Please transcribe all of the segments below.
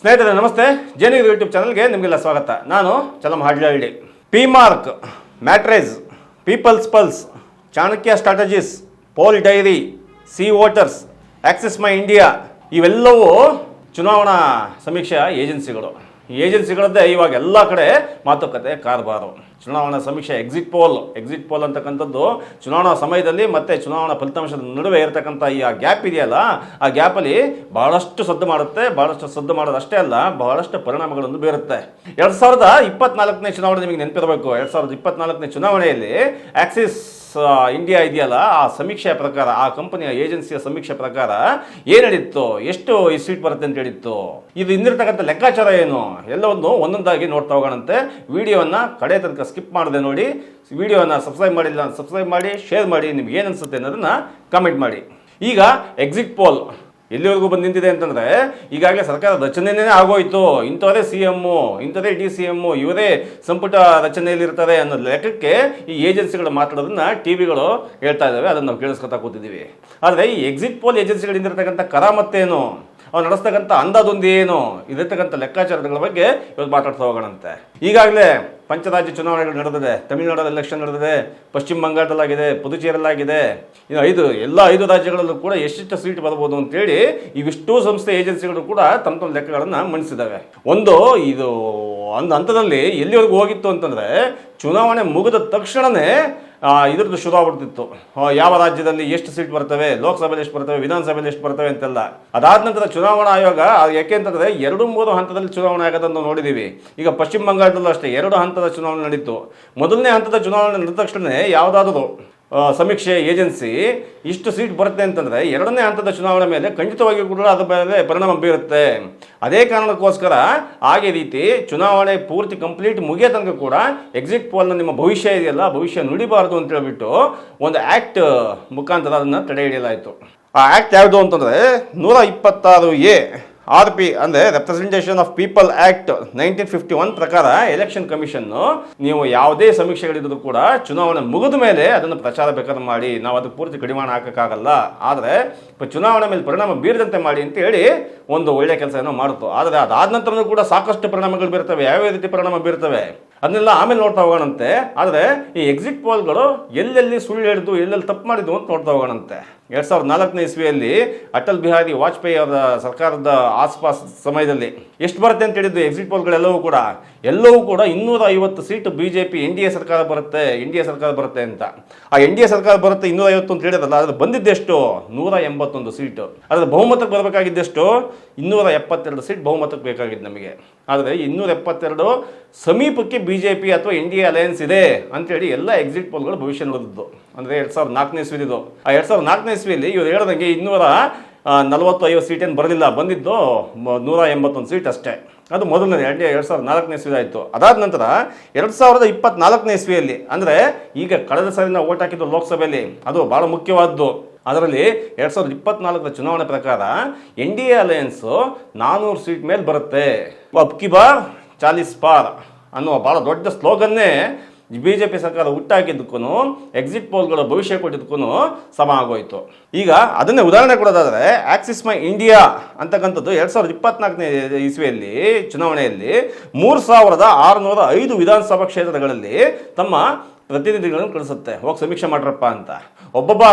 ಸ್ನೇಹಿತರೆ ನಮಸ್ತೆ, ಜೇನಿಗಿರಿ ಯೂಟ್ಯೂಬ್ ಚಾನಲ್ಗೆ ನಿಮಗೆಲ್ಲ ಸ್ವಾಗತ. ನಾನು Chalam Hadlahalli. P Mark, Matrize, People's Pulse, Chanakya Strategies, Poll Diary, C Voters, Axis My India ಇವೆಲ್ಲವೂ ಚುನಾವಣಾ ಸಮೀಕ್ಷಾ ಏಜೆನ್ಸಿಗಳು. ಈ ಏಜೆನ್ಸಿಗಳದ್ದೇ ಇವಾಗ ಎಲ್ಲ ಕಡೆ ಮಾತುಕತೆ ಕಾರಬಾರು. ಚುನಾವಣಾ ಸಮೀಕ್ಷೆ ಎಕ್ಸಿಟ್ ಪೋಲ್ ಅಂತಕ್ಕಂಥದ್ದು ಚುನಾವಣಾ ಸಮಯದಲ್ಲಿ ಮತ್ತು ಚುನಾವಣಾ ಫಲಿತಾಂಶದ ನಡುವೆ ಇರತಕ್ಕಂಥ ಈ ಗ್ಯಾಪ್ ಇದೆಯಲ್ಲ, ಆ ಗ್ಯಾಪಲ್ಲಿ ಬಹಳಷ್ಟು ಸದ್ದು ಮಾಡುತ್ತೆ. ಬಹಳಷ್ಟು ಸದ್ದು ಮಾಡೋದಷ್ಟೇ ಅಲ್ಲ, ಬಹಳಷ್ಟು ಪರಿಣಾಮಗಳನ್ನು ಬೀರುತ್ತೆ. 2024ನೇ ಚುನಾವಣೆ ನಿಮಗೆ ನೆನಪಿರಬೇಕು. 2024ನೇ ಚುನಾವಣೆಯಲ್ಲಿ ಆಕ್ಸಿಸ್ ಇಂಡಿಯಾ ಇದೆಯಲ್ಲ, ಆ ಸಮೀಕ್ಷೆಯ ಪ್ರಕಾರ, ಆ ಕಂಪನಿಯ ಏಜೆನ್ಸಿಯ ಸಮೀಕ್ಷೆ ಪ್ರಕಾರ ಏನು ಹೇಳಿತ್ತು, ಎಷ್ಟು ಈ ಸೀಟ್ ಬರುತ್ತೆ ಅಂತ ಹೇಳಿತ್ತು, ಇದು ಇಂದಿರ್ತಕ್ಕಂಥ ಲೆಕ್ಕಾಚಾರ ಏನು, ಎಲ್ಲವನ್ನು ಒಂದೊಂದಾಗಿ ನೋಡ್ತಾ ಹೋಗೋಣಂತೆ. ವಿಡಿಯೋವನ್ನು ಕಡೆ ತನಕ ಸ್ಕಿಪ್ ಮಾಡದೆ ನೋಡಿ. ವಿಡಿಯೋನ ಸಬ್ಸ್ಕ್ರೈಬ್ ಮಾಡಿಲ್ಲ ಸಬ್ಸ್ಕ್ರೈಬ್ ಮಾಡಿ, ಶೇರ್ ಮಾಡಿ, ನಿಮ್ಗೆ ಏನು ಅನಿಸುತ್ತೆ ಅನ್ನೋದನ್ನು ಕಮೆಂಟ್ ಮಾಡಿ. ಈಗ ಎಕ್ಸಿಟ್ ಪೋಲ್ ಎಲ್ಲಿವರೆಗೂ ಬಂದು ನಿಂತಿದೆ ಅಂತಂದರೆ, ಈಗಾಗಲೇ ಸರ್ಕಾರ ರಚನೆಯೇ ಆಗೋಯ್ತು. ಇಂಥವರೇ CM, ಇಂಥವರೇ DCM, ಇವರೇ ಸಂಪುಟ ರಚನೆಯಲ್ಲಿರ್ತಾರೆ ಅನ್ನೋ ಲೆಕ್ಕಕ್ಕೆ ಈ ಏಜೆನ್ಸಿಗಳು ಮಾತಾಡೋದನ್ನ ಟಿವಿಗಳು ಹೇಳ್ತಾ ಇದ್ದಾವೆ. ಅದನ್ನು ನಾವು ಕೇಳಿಸ್ಕೊತಾ ಕೂತಿದ್ದೀವಿ. ಆದರೆ ಈ ಎಕ್ಸಿಟ್ ಪೋಲ್ ಏಜೆನ್ಸಿಗಳಿಂದಿರ್ತಕ್ಕಂಥ ಕರಾಮತ್ತೇನು, ಅವ್ರು ನಡೆಸ್ತಕ್ಕಂಥ ಅಂದಾದೊಂದು ಏನು, ಇದಿರ್ತಕ್ಕಂಥ ಲೆಕ್ಕಾಚಾರಗಳ ಬಗ್ಗೆ ಇವತ್ತು ಮಾತಾಡ್ತಾ ಹೋಗೋಣಂತೆ. ಈಗಾಗಲೇ ಪಂಚರಾಜ್ಯ ಚುನಾವಣೆಗಳು ನಡೆದಿದೆ. ತಮಿಳುನಾಡಲ್ಲಿ ಎಲೆಕ್ಷನ್ ನಡೆದಿದೆ, ಪಶ್ಚಿಮ ಬಂಗಾಳದಲ್ಲಾಗಿದೆ, ಪುದುಚೇರಿಯಲ್ಲಾಗಿದೆ. ಇನ್ನು ಎಲ್ಲ ಐದು ರಾಜ್ಯಗಳಲ್ಲೂ ಕೂಡ ಎಷ್ಟೆಷ್ಟು ಸೀಟ್ ಬರ್ಬೋದು ಅಂತೇಳಿ ಇವಿಷ್ಟೂ ಸಂಸ್ಥೆ ಏಜೆನ್ಸಿಗಳು ಕೂಡ ತಮ್ಮ ಲೆಕ್ಕಗಳನ್ನು ಮಂಡಿಸಿದ್ದಾವೆ. ಇದು ಒಂದು ಹಂತದಲ್ಲಿ ಎಲ್ಲಿವರೆಗೂ ಹೋಗಿತ್ತು ಅಂತಂದರೆ, ಚುನಾವಣೆ ಮುಗಿದ ತಕ್ಷಣವೇ ಇದ್ರದ್ದು ಶುರು ಆಗ್ಬಿಡ್ತಿತ್ತು. ಯಾವ ರಾಜ್ಯದಲ್ಲಿ ಎಷ್ಟು ಸೀಟ್ ಬರ್ತವೆ, ಲೋಕಸಭೆಯಲ್ಲಿ ಎಷ್ಟು ಬರ್ತವೆ, ವಿಧಾನಸಭೆಯಲ್ಲಿ ಎಷ್ಟು ಬರ್ತವೆ ಅಂತೆಲ್ಲ. ಅದಾದ ನಂತರ ಚುನಾವಣಾ ಆಯೋಗ ಯಾಕೆ ಅಂತಂದರೆ 2-3 ಹಂತದಲ್ಲಿ ಚುನಾವಣೆ ಆಗೋದನ್ನು ನೋಡಿದ್ದೀವಿ. ಈಗ ಪಶ್ಚಿಮ ಬಂಗಾಳದಲ್ಲೂ ಅಷ್ಟೇ 2 ಹಂತದ ಚುನಾವಣೆ ನಡೀತು. ಮೊದಲನೇ ಹಂತದ ಚುನಾವಣೆ ನಡೆದ ತಕ್ಷಣ ಯಾವುದಾದರೂ ಸಮೀಕ್ಷೆ ಏಜೆನ್ಸಿ ಇಷ್ಟು ಸೀಟ್ ಬರುತ್ತೆ ಅಂತಂದರೆ, 2ನೇ ಹಂತದ ಚುನಾವಣೆ ಮೇಲೆ ಖಂಡಿತವಾಗಿಯೂ ಕೂಡ ಅದರ ಮೇಲೆ ಪರಿಣಾಮ ಬೀರುತ್ತೆ. ಅದೇ ಕಾರಣಕ್ಕೋಸ್ಕರ ಹಾಗೆ ರೀತಿ ಚುನಾವಣೆ ಪೂರ್ತಿ ಕಂಪ್ಲೀಟ್ ಮುಗಿಯೋ ತನಕ ಕೂಡ ಎಕ್ಸಿಟ್ ಪೋಲ್ನ ನಿಮ್ಮ ಭವಿಷ್ಯ ಇದೆಯಲ್ಲ, ಭವಿಷ್ಯ ನುಡಿಬಾರ್ದು ಅಂತ ಹೇಳ್ಬಿಟ್ಟು ಒಂದು ಆ್ಯಕ್ಟ್ ಮುಖಾಂತರ ಅದನ್ನು ತಡೆ ಹಿಡಿಯಲಾಯಿತು. ಆ ಆ್ಯಕ್ಟ್ ಯಾವುದು ಅಂತಂದರೆ 126A RP ಅಂದರೆ ರೆಪ್ರೆಸೆಂಟೇಷನ್ ಆಫ್ ಪೀಪಲ್ ಆ್ಯಕ್ಟ್ 1951 ಪ್ರಕಾರ ಎಲೆಕ್ಷನ್ ಕಮಿಷನ್ನು ನೀವು ಯಾವುದೇ ಸಮೀಕ್ಷೆಗಳಿದ್ರು ಕೂಡ ಚುನಾವಣೆ ಮುಗಿದ ಮೇಲೆ ಅದನ್ನು ಪ್ರಚಾರ ಬೇಕಾದ್ರೆ ಮಾಡಿ, ನಾವು ಅದಕ್ಕೆ ಪೂರ್ತಿ ಕಡಿವಾಣ ಹಾಕೋಕ್ಕಾಗಲ್ಲ, ಆದರೆ ಚುನಾವಣೆ ಮೇಲೆ ಪರಿಣಾಮ ಬೀರದಂತೆ ಮಾಡಿ ಅಂತ ಹೇಳಿ ಒಂದು ಒಳ್ಳೆಯ ಕೆಲಸ ಏನೋ ಮಾಡುತ್ತು. ಆದರೆ ಅದಾದ ನಂತರನೂ ಕೂಡ ಸಾಕಷ್ಟು ಪರಿಣಾಮಗಳು ಬೀರ್ತವೆ. ಯಾವ್ಯಾವ ರೀತಿ ಪರಿಣಾಮ ಬೀರ್ತವೆ ಅದನ್ನೆಲ್ಲ ಆಮೇಲೆ ನೋಡ್ತಾ ಹೋಗೋಣಂತೆ. ಆದರೆ ಈ ಎಕ್ಸಿಟ್ ಪೋಲ್ಗಳು ಎಲ್ಲೆಲ್ಲಿ ಸುಳ್ಳು ಹೇಳಿದ್ದು, ಎಲ್ಲೆಲ್ಲಿ ತಪ್ಪು ಮಾಡಿದ್ದು ಅಂತ ನೋಡ್ತಾ ಹೋಗೋಣಂತೆ. 2004ನೇ ಇಸ್ವಿಯಲ್ಲಿ ಅಟಲ್ ಬಿಹಾರಿ ವಾಜಪೇಯಿ ಅವರ ಸರ್ಕಾರದ ಆಸ್ಪಾಸ್ ಸಮಯದಲ್ಲಿ ಎಷ್ಟು ಬರುತ್ತೆ ಅಂತ ಹೇಳಿದ್ದು ಎಕ್ಸಿಟ್ ಪೋಲ್ಗಳೆಲ್ಲವೂ ಕೂಡ 250 ಸೀಟು BJP NDA ಸರ್ಕಾರ ಬರುತ್ತೆ ಅಂತ. ಆ NDA ಸರ್ಕಾರ ಬರುತ್ತೆ 250 ಅಂತ ಹೇಳಿದ್ರಲ್ಲ, ಅದು ಬಂದಿದ್ದೆಷ್ಟು 181 ಸೀಟು. ಅದರ ಬಹುಮತಕ್ಕೆ ಬರಬೇಕಾಗಿದ್ದೆಷ್ಟು 272 ಸೀಟ್ ಬಹುಮತಕ್ಕೆ ಬೇಕಾಗಿದ್ದು ನಮಗೆ. ಆದರೆ 272 ಸಮೀಪಕ್ಕೆ BJP ಅಥವಾ NDA ಅಲಯನ್ಸ್ ಇದೆ ಅಂತೇಳಿ ಎಲ್ಲ ಎಕ್ಸಿಟ್ ಪೋಲ್ಗಳು ಭವಿಷ್ಯ ನೋಡಿದ್ದು. ಅಂದರೆ 2004ನೇ ಇಸ್ವಿದು. ಆ 2004ನೇ ಇಸ್ವಿಯಲ್ಲಿ ಇವರು ಹೇಳೋದಂಗೆ 240-50 ಸೀಟ್ ಏನು ಬರಲಿಲ್ಲ, ಬಂದಿದ್ದು 181 ಸೀಟ್ ಅಷ್ಟೇ. ಅದು ಮೊದಲನೇ 2004ನೇ ಇಸ್ವಿ ಆಯಿತು. ಅದಾದ ನಂತರ 2024ನೇ ಇಸ್ವಿಯಲ್ಲಿ, ಅಂದರೆ ಈಗ ಕಳೆದ ಸಾರಿನ ಓಟ್ ಹಾಕಿದ್ದು ಲೋಕಸಭೆಯಲ್ಲಿ, ಅದು ಭಾಳ ಮುಖ್ಯವಾದ್ದು. ಅದರಲ್ಲಿ 2024ರ ಚುನಾವಣೆ ಪ್ರಕಾರ NDA ಅಲಯನ್ಸು 400 ಸೀಟ್ ಮೇಲೆ ಬರುತ್ತೆ. ಅಬ್ಕಿ ಬಾರ್ 40 ಪಾರ್ ಅನ್ನುವ ಭಾಳ ದೊಡ್ಡ ಸ್ಲೋಗನ್ನೇ BJP ಸರ್ಕಾರ ಹುಟ್ಟಾಕಿದ್ದಕ್ಕೂ ಎಕ್ಸಿಟ್ ಪೋಲ್ಗಳ ಭವಿಷ್ಯ ಕೊಟ್ಟಿದ್ದಕ್ಕೂ ಸಮ ಆಗೋಯ್ತು. ಈಗ ಅದನ್ನೇ ಉದಾಹರಣೆ ಕೊಡೋದಾದರೆ, ಆಕ್ಸಿಸ್ ಮೈ ಇಂಡಿಯಾ ಅಂತಕ್ಕಂಥದ್ದು 2024ನೇ ಇಸ್ವಿಯಲ್ಲಿ ಚುನಾವಣೆಯಲ್ಲಿ 3605 ವಿಧಾನಸಭಾ ಕ್ಷೇತ್ರಗಳಲ್ಲಿ ತಮ್ಮ ಪ್ರತಿನಿಧಿಗಳನ್ನು ಕಳಿಸುತ್ತೆ, ಹೋಗಿ ಸಮೀಕ್ಷೆ ಮಾಡ್ರಪ್ಪ ಅಂತ. ಒಬ್ಬೊಬ್ಬ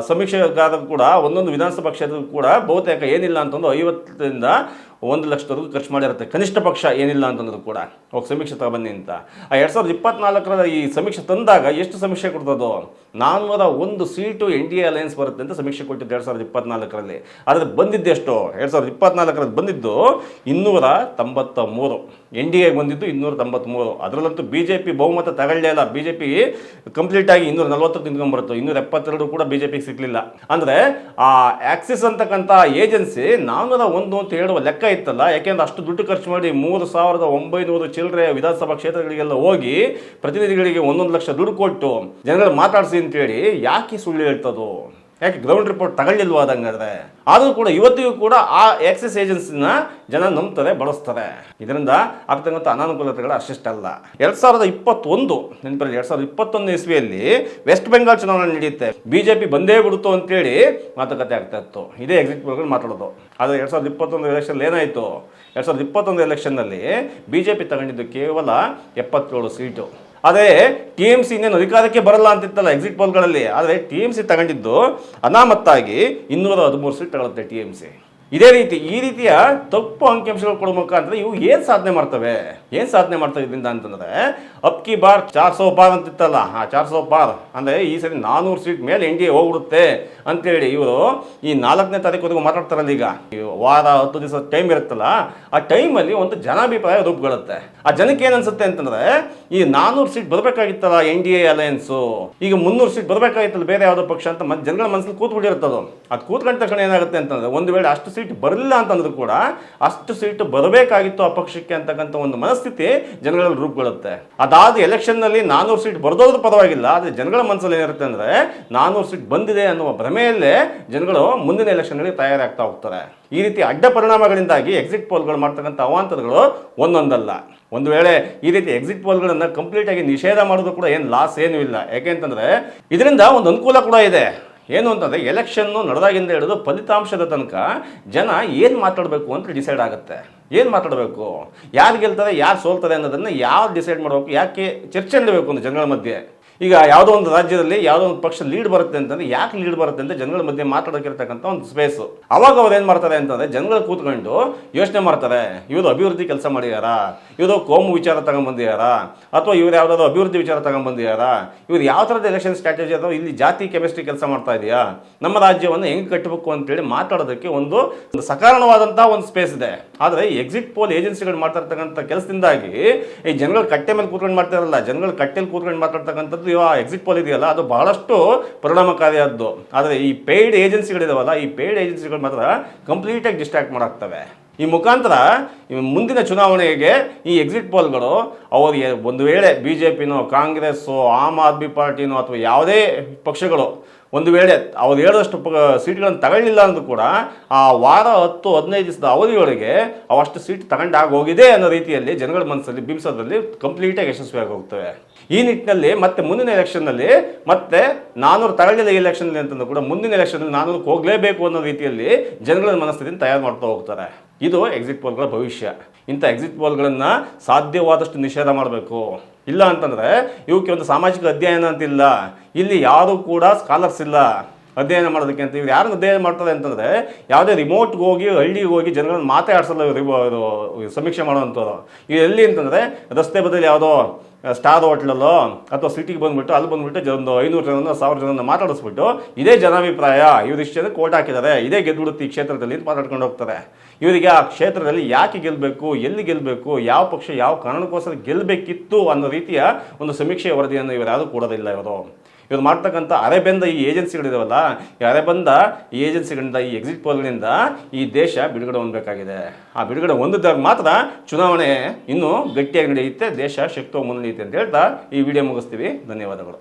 ಸಮೀಕ್ಷೆಗಾರರು ಕೂಡ ಒಂದೊಂದು ವಿಧಾನಸಭಾ ಕ್ಷೇತ್ರಕ್ಕೂ ಕೂಡ ಬಹುತೇಕ ಏನಿಲ್ಲ ಅಂತಂದು 50ರಿಂದ 1 ಲಕ್ಷದವರೆಗೂ ಖರ್ಚು ಮಾಡಿರುತ್ತೆ, ಕನಿಷ್ಠ ಪಕ್ಷ ಏನಿಲ್ಲ ಅಂತಂದ್ರೂ ಕೂಡ ಹೋಗಿ ಸಮೀಕ್ಷೆ ತಗೊಬನ್ನಿ ಅಂತ. ಆ 2024ರ ಈ ಸಮೀಕ್ಷೆ ತಂದಾಗ ಎಷ್ಟು ಸಮೀಕ್ಷೆ ಕೊಡ್ತದೋ 401 ಸೀಟು NDA ಅಲಯನ್ಸ್ ಬರುತ್ತೆ ಅಂತ ಸಮೀಕ್ಷೆ ಕೊಟ್ಟಿದ್ದು 2024ರಲ್ಲಿ. ಆದರೆ ಬಂದಿದ್ದೆಷ್ಟು 2024ರಲ್ಲಿ ಬಂದಿದ್ದು 293. NDA ಬಂದಿದ್ದು 293. ಅದರಲ್ಲಂತೂ BJP ಬಹುಮತ ತಗೊಳ್ಳೇ ಇಲ್ಲ. BJP ಕಂಪ್ಲೀಟ್ ಆಗಿ 240 ನಿಂತ್ಕೊಂಡ್ಬರುತ್ತೆ, 272 ಕೂಡ BJP ಸಿಗಲಿಲ್ಲ. ಅಂದರೆ ಆ ಆಕ್ಸಿಸ್ ಅಂತಕ್ಕಂಥ ಏಜೆನ್ಸಿ 401 ಅಂತ ಹೇಳುವ ಲೆಕ್ಕ ಇತ್ತಲ್ಲ. ಯಾಕೆಂದ್ರೆ ಅಷ್ಟು ದುಡ್ಡು ಖರ್ಚು ಮಾಡಿ 3900 ಚಿಲ್ಲರೆ ವಿಧಾನಸಭಾ ಕ್ಷೇತ್ರಗಳಿಗೆಲ್ಲ ಹೋಗಿ ಪ್ರತಿನಿಧಿಗಳಿಗೆ 1 ಲಕ್ಷ ದುಡ್ಡು ಕೊಟ್ಟು ಜನಗಳು ಮಾತಾಡಿಸಿ ಅಂತೇಳಿ ಯಾಕೆ ಸುಳ್ಳು ಹೇಳ್ತದೋ, ಯಾಕೆ ಗ್ರೌಂಡ್ ರಿಪೋರ್ಟ್ ತಗೊಳ್ಳಿಲ್ವ ಅದಂಗಾದ್ರೆ? ಆದರೂ ಕೂಡ ಇವತ್ತಿಗೂ ಕೂಡ ಆ ಎಕ್ಸೈಸ್ ಏಜೆನ್ಸಿನ ಜನ ನಂಬ್ತಾರೆ, ಬಳಸ್ತಾರೆ. ಇದರಿಂದ ಆಗ್ತಕ್ಕಂಥ ಅನಾನುಕೂಲತೆಗಳು ಅಷ್ಟಿಷ್ಟಲ್ಲ. 2021 ನೆನಪಲ್ಲಿ 2021 ಇಸ್ವಿಯಲ್ಲಿ ವೆಸ್ಟ್ ಬೆಂಗಾಲ್ ಚುನಾವಣೆ ನಡೆಯುತ್ತೆ. ಬಿಜೆಪಿ ಬಂದೇ ಬಿಡುತ್ತೋ ಅಂತೇಳಿ ಮಾತುಕತೆ ಆಗ್ತಾ ಇತ್ತು. ಇದೇ ಎಕ್ಸಿಟ್ ಪೋಲ್ಗಳು ಮಾತಾಡೋದು. ಆದರೆ 2021 ಎಲೆಕ್ಷನ್ ಏನಾಯಿತು? 2021 ಎಲೆಕ್ಷನ್ನಲ್ಲಿ ಬಿಜೆಪಿ ತಗೊಂಡಿದ್ದು ಕೇವಲ 77 ಸೀಟು. ಅದೇ TMC ಇನ್ನೇನು ಅಧಿಕಾರಕ್ಕೆ ಬರಲ್ಲ ಅಂತಿತ್ತಲ್ಲ ಎಕ್ಸಿಟ್ ಪೋಲ್ಗಳಲ್ಲಿ. ಆದರೆ TMC ತಗೊಂಡಿದ್ದು ಅನಾಮತ್ತಾಗಿ 213 ಸೀಟ್ ತಗೊಳುತ್ತೆ TMC. ಇದೇ ರೀತಿ ಈ ರೀತಿಯ ತಪ್ಪು ಅಂಕಿಅಂಶಗಳು ಕೊಡೋ ಮುಖಾಂತರ ಇವು ಏನು ಸಾಧನೆ ಮಾಡ್ತವೆ ಇದರಿಂದ ಅಂತಂದರೆ ಅಬ್ಕಿ ಬಾರ್ 400 ಪಾರ್ ಅಂತಿತ್ತಲ್ಲ, ಆ 400 ಪಾರ್ ಅಂದರೆ ಈ ಸರಿ 400 ಸೀಟ್ ಮೇಲೆ NDA ಹೋಗ್ಬಿಡುತ್ತೆ ಅಂತೇಳಿ ಇವರು ಈ 4ನೇ ತಾರೀಕು ಮಾತಾಡ್ತಾರಲ್ಲ. ಈಗ ವಾರ 10 ದಿವಸ ಟೈಮ್ ಇರುತ್ತಲ್ಲ, ಆ ಟೈಮಲ್ಲಿ ಒಂದು ಜನಾಭಿಪ್ರಾಯ ರೂಪುಗೊಳ್ಳುತ್ತೆ. ಆ ಜನಕ್ಕೆ ಏನು ಅನ್ಸುತ್ತೆ ಅಂತಂದರೆ ಈ 400 ಸೀಟ್ ಬರಬೇಕಾಗಿತ್ತಲ್ಲ NDA ಅಲಯನ್ಸು, ಈಗ 300 ಸೀಟ್ ಬರಬೇಕಾಗಿತ್ತಲ್ಲ ಬೇರೆ ಯಾವುದೋ ಪಕ್ಷ ಅಂತ ಮತ್ತೆ ಜನಗಳ ಮನಸ್ಸಲ್ಲಿ ಕೂತ್ಬಿಟ್ಟಿರ್ತದೋ. ಅದು ಕೂತ್ಕೊಂಡ ತಕ್ಷಣ ಏನಾಗುತ್ತೆ ಅಂತಂದರೆ ಒಂದು ವೇಳೆ ಅಷ್ಟು ಸೀಟ್ ಬರಲಿಲ್ಲ ಅಂತಂದ್ರೂ ಕೂಡ ಅಷ್ಟು ಸೀಟ್ ಬರಬೇಕಾಗಿತ್ತು ಆ ಪಕ್ಷಕ್ಕೆ ಅಂತಕ್ಕಂಥ ಒಂದು ಮನಸ್ಥಿತಿ ಜನಗಳಲ್ಲಿ ರೂಪುಗೊಳ್ಳುತ್ತೆ. ಅದಾದ ಎಲೆಕ್ಷನ್ನಲ್ಲಿ 400 ಸೀಟ್ ಬರೆದೋದ್ರೂ ಪರವಾಗಿಲ್ಲ, ಆದರೆ ಜನಗಳ ಮನಸ್ಸಲ್ಲಿ ಏನಿರುತ್ತೆ ಅಂದರೆ 400 ಸೀಟ್ ಬಂದಿದೆ ಅನ್ನುವ ಭ್ರಮೆಯಲ್ಲೇ ಜನಗಳು ಮುಂದಿನ ಎಲೆಕ್ಷನ್ಗಳಿಗೆ ತಯಾರಾಗ್ತಾ ಹೋಗ್ತಾರೆ. ಈ ರೀತಿ ಅಡ್ಡ ಪರಿಣಾಮಗಳಿಂದಾಗಿ ಎಕ್ಸಿಟ್ ಪೋಲ್ಗಳು ಮಾಡ್ತಕ್ಕಂಥ ಅವಾಂತರಗಳು ಒಂದೊಂದಲ್ಲ. ಒಂದು ವೇಳೆ ಈ ರೀತಿ ಎಕ್ಸಿಟ್ ಪೋಲ್ಗಳನ್ನು ಕಂಪ್ಲೀಟಾಗಿ ನಿಷೇಧ ಮಾಡೋದು ಕೂಡ ಏನು ಲಾಸ್ ಏನೂ ಇಲ್ಲ. ಯಾಕೆಂತಂದರೆ ಇದರಿಂದ ಒಂದು ಅನುಕೂಲ ಕೂಡ ಇದೆ. ಏನು ಅಂತಂದರೆ ಎಲೆಕ್ಷನ್ನು ನಡೆದಾಗಿಂದ ಹಿಡಿದು ಫಲಿತಾಂಶದ ತನಕ ಜನ ಏನು ಮಾತಾಡಬೇಕು ಅಂತ ಡಿಸೈಡ್ ಆಗುತ್ತೆ. ಏನು ಮಾತಾಡಬೇಕು, ಯಾರು ಗೆಲ್ತಾರೆ ಯಾರು ಸೋಲ್ತಾರೆ ಅನ್ನೋದನ್ನು ಯಾರು ಡಿಸೈಡ್ ಮಾಡಬೇಕು, ಯಾಕೆ ಚರ್ಚೆ ನಡೀಬೇಕು ಅಂತ ಜನಗಳ ಮಧ್ಯೆ. ಈಗ ಯಾವುದೋ ಒಂದು ರಾಜ್ಯದಲ್ಲಿ ಯಾವುದೋ ಒಂದು ಪಕ್ಷ ಲೀಡ್ ಬರುತ್ತೆ ಅಂತಂದರೆ ಯಾಕೆ ಲೀಡ್ ಬರುತ್ತೆ ಅಂತ ಜನಗಳ ಮಧ್ಯೆ ಮಾತಾಡೋಕ್ಕಿರ್ತಕ್ಕಂಥ ಒಂದು ಸ್ಪೇಸು. ಅವಾಗ ಅವ್ರು ಏನು ಮಾಡ್ತಾರೆ ಅಂತಂದರೆ ಜನಗಳು ಕೂತ್ಕೊಂಡು ಯೋಚನೆ ಮಾಡ್ತಾರೆ, ಇವರು ಅಭಿವೃದ್ಧಿ ಕೆಲಸ ಮಾಡಿದಾರಾ, ಇವರು ಕೋಮು ವಿಚಾರ ತಗೊಂಡ್ಬಂದಿದಾರಾ, ಅಥವಾ ಇವ್ರು ಯಾವುದಾದ್ರು ಅಭಿವೃದ್ಧಿ ವಿಚಾರ ತಗೊಂಡ್ಬಂದಿದಾರಾ, ಇವ್ರು ಯಾವ ಥರದ ಎಲೆಕ್ಷನ್ ಸ್ಟ್ರಾಟಜಿ ಅಥವಾ ಇಲ್ಲಿ ಜಾತಿ ಕೆಮಿಸ್ಟ್ರಿ ಕೆಲಸ ಮಾಡ್ತಾ ಇದೆಯಾ, ನಮ್ಮ ರಾಜ್ಯವನ್ನು ಹೆಂಗೆ ಕಟ್ಟಬೇಕು ಅಂತೇಳಿ ಮಾತಾಡೋದಕ್ಕೆ ಒಂದು ಸಕಾರಣವಾದಂಥ ಒಂದು ಸ್ಪೇಸ್ ಇದೆ. ಆದರೆ ಈ ಎಕ್ಸಿಟ್ ಪೋಲ್ ಏಜೆನ್ಸಿಗಳು ಮಾಡ್ತಾ ಇರ್ತಕ್ಕಂಥ ಕೆಲಸದಿಂದಾಗಿ ಈ ಜನಗಳು ಕಟ್ಟೆ ಮೇಲೆ ಕೂತ್ಕೊಂಡು ಮಾಡ್ತಾರಲ್ಲ, ಜನಗಳು ಕಟ್ಟೆಯಲ್ಲಿ ಕೂತ್ಕೊಂಡು ಮಾತಾಡ್ತಕ್ಕಂಥದ್ದು ಎಕ್ಸಿಟ್ ಪೋಲ್ ಇದೆಯಲ್ಲ, ಅದು ಬಹಳಷ್ಟು ಪರಿಣಾಮಕಾರಿಯಾದ್ದು. ಆದರೆ ಈ ಪೇಯ್ಡ್ ಏಜೆನ್ಸಿಗಳಿದಾವಲ್ಲ, ಈ ಪೇಯ್ಡ್ ಏಜೆನ್ಸಿಗಳು ಮಾತ್ರ ಕಂಪ್ಲೀಟಾಗಿ ಡಿಸ್ಟ್ರಾಕ್ಟ್ ಮಾಡಾಕ್ತವೆ. ಈ ಮುಖಾಂತರ ಮುಂದಿನ ಚುನಾವಣೆಗೆ ಈ ಎಕ್ಸಿಟ್ ಪೋಲ್ಗಳು ಅವರಿಗೆ ಒಂದು ವೇಳೆ BJPನೋ ಕಾಂಗ್ರೆಸ್ಸೋ ಆಮ್ ಆದ್ಮಿ ಪಾರ್ಟಿನೋ ಅಥವಾ ಯಾವುದೇ ಪಕ್ಷಗಳು ಒಂದು ವೇಳೆ ಅವ್ರು ಹೇಳಿದಷ್ಟು ಸೀಟ್ಗಳನ್ನು ತಗೊಳ್ಳಿಲ್ಲ ಅಂದ್ರೂ ಕೂಡ ಆ ವಾರ 10-15 ದಿವಸದ ಅವಧಿಯೊಳಗೆ ಅವಷ್ಟು ಸೀಟ್ ತಗೊಂಡಾಗಿ ಹೋಗಿದೆ ಅನ್ನೋ ರೀತಿಯಲ್ಲಿ ಜನಗಳ ಮನಸ್ಸಲ್ಲಿ ಬಿಂಬಿಸೋದ್ರಲ್ಲಿ ಕಂಪ್ಲೀಟಾಗಿ ಯಶಸ್ವಿಯಾಗಿ ಹೋಗ್ತವೆ. ಈ ನಿಟ್ಟಿನಲ್ಲಿ ಮತ್ತೆ ಮುಂದಿನ ಎಲೆಕ್ಷನ್ನಲ್ಲಿ ಮತ್ತೆ 400 ತಗೊಳ್ಳಿಲ್ಲ ಈ ಎಲೆಕ್ಷನ್ನಲ್ಲಿ ಅಂತಂದ್ರೂ ಕೂಡ ಮುಂದಿನ ಎಲೆಕ್ಷನ್ನಲ್ಲಿ 400ಕ್ಕೆ ಹೋಗಲೇಬೇಕು ಅನ್ನೋ ರೀತಿಯಲ್ಲಿ ಜನಗಳ ಮನಸ್ಥಿತಿಯನ್ನು ತಯಾರು ಮಾಡ್ತಾ ಹೋಗ್ತಾರೆ. ಇದು ಎಕ್ಸಿಟ್ ಪೋಲ್ಗಳ ಭವಿಷ್ಯ. ಇಂಥ ಎಕ್ಸಿಟ್ ಪೋಲ್ಗಳನ್ನು ಸಾಧ್ಯವಾದಷ್ಟು ನಿಷೇಧ ಮಾಡಬೇಕು. ಇಲ್ಲ ಅಂತಂದರೆ ಇವಕ್ಕೆ ಒಂದು ಸಾಮಾಜಿಕ ಅಧ್ಯಯನ ಅಂತಿಲ್ಲ, ಇಲ್ಲಿ ಯಾರೂ ಕೂಡ ಸ್ಕಾಲರ್ಸ್ ಇಲ್ಲ ಅಧ್ಯಯನ ಮಾಡೋದಕ್ಕೆ ಅಂತ. ಇವ್ರು ಯಾರು ಅಧ್ಯಯನ ಮಾಡ್ತಾರೆ ಅಂತಂದರೆ ಯಾವುದೇ ರಿಮೋಟ್ಗೆ ಹೋಗಿ ಹಳ್ಳಿಗೆ ಹೋಗಿ ಜನಗಳನ್ನ ಮಾತಾಡ್ಸಲ್ಲ ಸಮೀಕ್ಷೆ ಮಾಡೋವಂಥವ್ರು. ಇವು ಎಲ್ಲಿ ಅಂತಂದರೆ ರಸ್ತೆ ಬದಲು ಯಾವುದೋ ಸ್ಟಾರ್ ಹೋಟ್ಲಲ್ಲೋ ಅಥವಾ ಸಿಟಿಗೆ ಬಂದುಬಿಟ್ಟು ಅಲ್ಲಿ ಬಂದುಬಿಟ್ಟು ಒಂದು 500 ಜನ 1000 ಜನ ಮಾತಾಡಿಸ್ಬಿಟ್ಟು ಇದೇ ಜನಾಭಿಪ್ರಾಯ, ಇವ್ರು ಇಷ್ಟು ಜನ ಕೋಟ್ ಹಾಕಿದ್ದಾರೆ, ಇದೇ ಗೆದ್ದುಬಿಡುತ್ತೆ ಈ ಕ್ಷೇತ್ರದಲ್ಲಿ ಅಂತ ಮಾತಾಡ್ಕೊಂಡು ಹೋಗ್ತಾರೆ. ಇವರಿಗೆ ಆ ಕ್ಷೇತ್ರದಲ್ಲಿ ಯಾಕೆ ಗೆಲ್ಲಬೇಕು, ಎಲ್ಲಿ ಗೆಲ್ಲಬೇಕು, ಯಾವ ಪಕ್ಷ ಯಾವ ಕಾರಣಕ್ಕೋಸ್ಕರ ಗೆಲ್ಲಬೇಕಿತ್ತು ಅನ್ನೋ ರೀತಿಯ ಒಂದು ಸಮೀಕ್ಷೆ ವರದಿಯನ್ನು ಇವರು ಯಾರೂ ಕೊಡೋದಿಲ್ಲ. ಇವರು ಮಾಡ್ತಕ್ಕಂಥ ಅರೆಬೆಂದ ಈ ಏಜೆನ್ಸಿಗಳಿದಾವಲ್ಲ, ಈ ಅರೆಬೆಂದ ಈ ಏಜೆನ್ಸಿಗಳಿಂದ ಈ ಎಕ್ಸಿಟ್ ಪೋಲ್ಗಳಿಂದ ಈ ದೇಶ ಬಿಡುಗಡೆ ಹೊಂದಬೇಕಾಗಿದೆ. ಆ ಬಿಡುಗಡೆ ಹೊಂದಿದಾಗ ಮಾತ್ರ ಚುನಾವಣೆ ಇನ್ನೂ ಗಟ್ಟಿಯಾಗಿ ನಡೆಯುತ್ತೆ, ದೇಶ ಶಕ್ತಿ ಮುನ್ನಡೆಯುತ್ತೆ ಅಂತ ಹೇಳ್ತಾ ಈ ವಿಡಿಯೋ ಮುಗಿಸ್ತೀವಿ. ಧನ್ಯವಾದಗಳು.